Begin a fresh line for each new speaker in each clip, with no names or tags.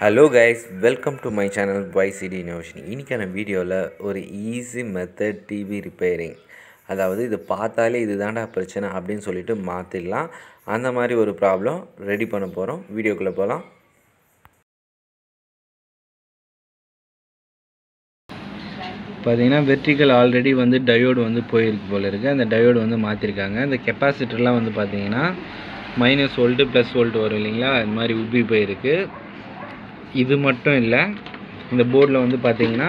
Hello guys, welcome to my channel YCD Innovation. இன்னைக்கான வீடியோவில் ஒரு ஈஸி மெத்தட் டிவி ரிப்பேரிங், அதாவது இது பார்த்தாலே இதுதான்டா பிரச்சனை அப்படின்னு சொல்லிட்டு மாற்றிடலாம். அந்த மாதிரி ஒரு ப்ராப்ளம் ரெடி பண்ண போகிறோம். வீடியோக்குள்ளே போகலாம்.
பார்த்தீங்கன்னா வெர்டிக்கல் ஆல்ரெடி டயோடு போயிருக்கு போல இருக்குது. அந்த டயோடு மாற்றிருக்காங்க. இந்த கெப்பாசிட்டர்லாம் பார்த்தீங்கன்னா -V +V வரும் இல்லைங்களா, அது மாதிரி உப்பி போயிருக்கு. இது மட்டும் இல்லை, இந்த போர்டில் பார்த்தீங்கன்னா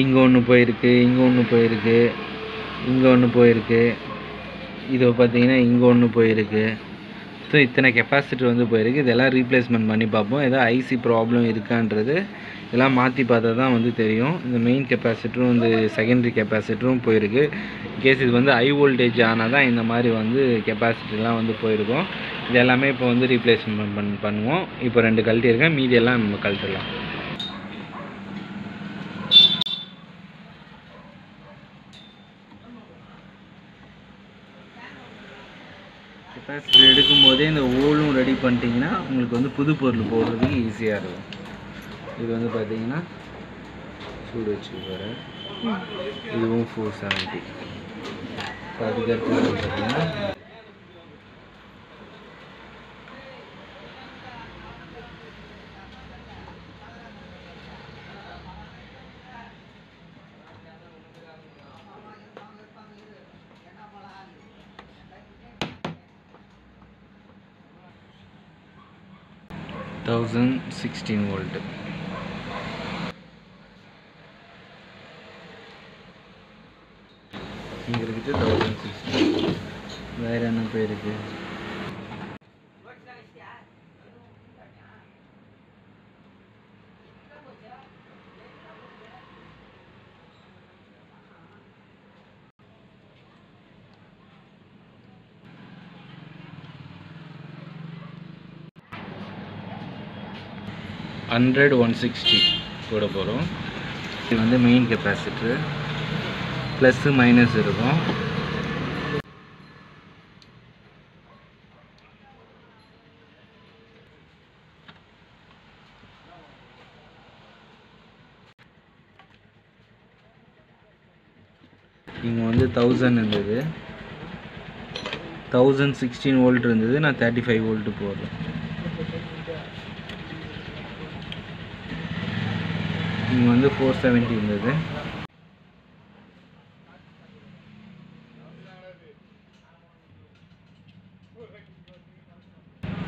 இங்கே ஒன்று போயிருக்கு, இங்கே ஒன்று போயிருக்கு, இங்கே ஒன்று போயிருக்கு, இது பார்த்தீங்கன்னா இங்கே ஒன்று போயிருக்கு. ஸோ இத்தனை கெப்பாசிட்டர் போயிருக்கு. இதெல்லாம் ரீப்ளேஸ்மெண்ட் பண்ணி பார்ப்போம். ஏதாவது ஐசி ப்ராப்ளம் இருக்கான்றது இதெல்லாம் மாற்றி பார்த்தா தான் தெரியும். இந்த மெயின் கெப்பாசிட்டரும் செகண்டரி கெப்பாசிட்டரும் போயிருக்கு. கேஸ் இது ஹை வோல்டேஜ் ஆனால் தான் இந்த மாதிரி கெப்பாசிட்டர்லாம் போயிருக்கும். இது எல்லாமே இப்போ ரீப்ளேஸ்மெண்ட் பண்ணுவோம். இப்போ 2 கழட்டி இருக்கேன், மீதியெல்லாம் நம்ம கழட்டலாம். கெப்பாசிட்டர் எடுக்கும்போதே இந்த ஓலும் ரெடி பண்ணிட்டீங்கன்னா உங்களுக்கு புது பொருள் போடுறதுக்கு ஈஸியாக இருக்கும். இது பார்த்தீங்கன்னா சூடு வச்சுருப்பாரு. இதுவும் 470. அதுக்கடுத்து பார்த்தீங்கன்னா V. இங்கே இருக்குது 1016. வேறு என்ன போயிருக்கு? $160 போட போகிறோம். இது மெயின் கெப்பாசிட்டர், ப்ளஸ்ஸு மைனஸ் இருக்கும். இங்கே 1000 இருந்தது, 1016 வோல்ட் இருந்தது. நான் 35 வோல்ட் போடுறேன். இங்கே 470 இருந்தது.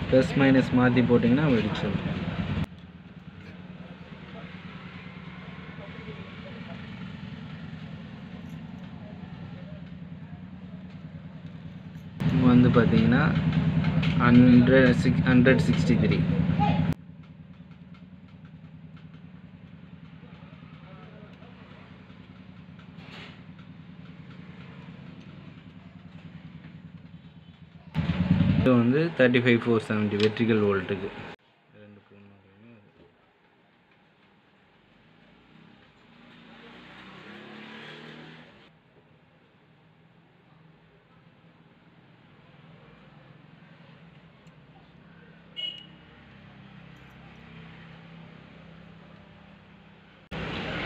ப்ளஸ் மைனஸ் மாற்றி போட்டிங்கன்னா வெடிச்சிடும். இங்கே பார்த்தீங்கன்னா 163. இது 35,470 வெர்டிகல் வோல்ட்டுக்கு.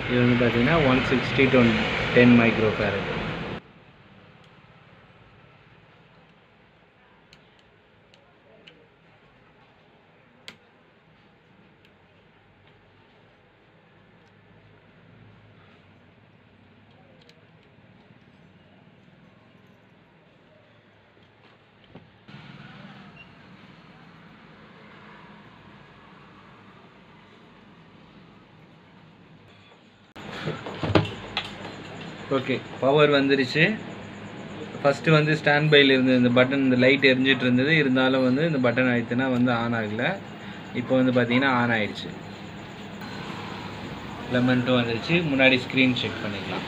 இது பார்த்தீங்கன்னா 160 to 10 மைக்ரோஃபாரட். ஓகே, பவர் வந்துருச்சு. ஃபஸ்ட்டு ஸ்டாண்ட் பையில் இருந்தது இந்த பட்டன், இந்த லைட் எரிஞ்சிட்டு இருந்தது. இருந்தாலும் இந்த பட்டன் அழுத்தினா ஆன் ஆகலை. இப்போ பார்த்தீங்கன்னா ஆன் ஆகிடுச்சு. லெமன்ட்டும் வந்துருச்சு. முன்னாடி ஸ்க்ரீன் செக் பண்ணிக்கலாம்.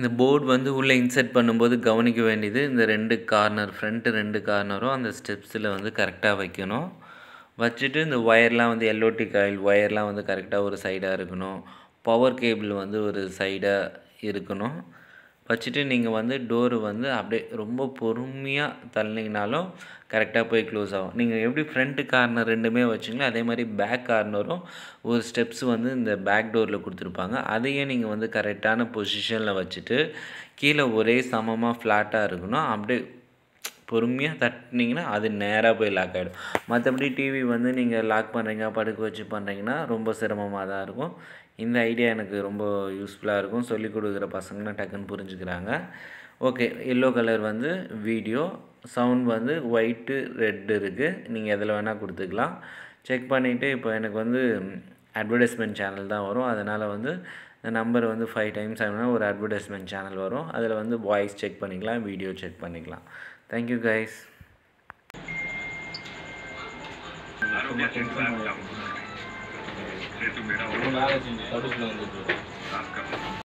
இந்த போர்டு உள்ளே இன்சர்ட் பண்ணும்போது கவனிக்க வேண்டியது, இந்த 2 கார்னர், ஃப்ரண்ட்டு 2 கார்னரும் அந்த ஸ்டெப்ஸில் கரெக்டாக வைக்கணும். வச்சுட்டு இந்த ஒயர்லாம் எல்ஓடி காயில் ஒயர்லாம் கரெக்டாக ஒரு சைடாக இருக்கணும். பவர் கேபிள் ஒரு சைடாக இருக்கணும். வச்சுட்டு நீங்கள் வந்து டோரு வந்து அப்படியே ரொம்ப பொறுமையாக தள்ளினீங்கனாலும் கரெக்டாக போய் க்ளோஸ் ஆகும். நீங்கள் எப்படி ஃப்ரண்ட்டு கார்னர் ரெண்டுமே வச்சிங்களோ அதே மாதிரி பேக் கார்னரும் ஒரு ஸ்டெப்ஸ் வந்து இந்த பேக் டோரில் கொடுத்துருப்பாங்க. அதையும் நீங்கள் வந்து கரெக்டான பொசிஷனில் வச்சுட்டு கீழே ஒரே சமமாக ஃப்ளாட்டாக இருக்கணும். அப்படியே பொறுமையாக தட்டினீங்கன்னா அது நேராக போய் லாக் ஆகிடும். மற்றபடி டிவி வந்து நீங்கள் லாக் பண்ணுறீங்க படுக்க வச்சு பண்ணுறீங்கன்னா ரொம்ப சிரமமாக தான் இருக்கும். இந்த ஐடியா எனக்கு ரொம்ப யூஸ்ஃபுல்லாக இருக்கும். சொல்லிக் கொடுக்குற பசங்கன்னா டக்குன்னு புரிஞ்சுக்கிறாங்க. ஓகே, எல்லோ கலர் வந்து வீடியோ, சவுண்ட் வந்து ஒயிட்டு ரெட்டு இருக்குது. நீங்கள் எதில் வேணால் கொடுத்துக்கலாம். செக் பண்ணிவிட்டு இப்போ எனக்கு வந்து அட்வர்டைஸ்மெண்ட் சேனல் தான் வரும். அதனால் வந்து இந்த நம்பர் வந்து 5 டைம்ஸ் ஆகுனா ஒரு அட்வர்டைஸ்மெண்ட் சேனல் வரும். அதில் வந்து வாய்ஸ் செக் பண்ணிக்கலாம், வீடியோ செக் பண்ணிக்கலாம். Thank you guys.
வேலை செஞ்சு தடுப்பில் வந்துட்டு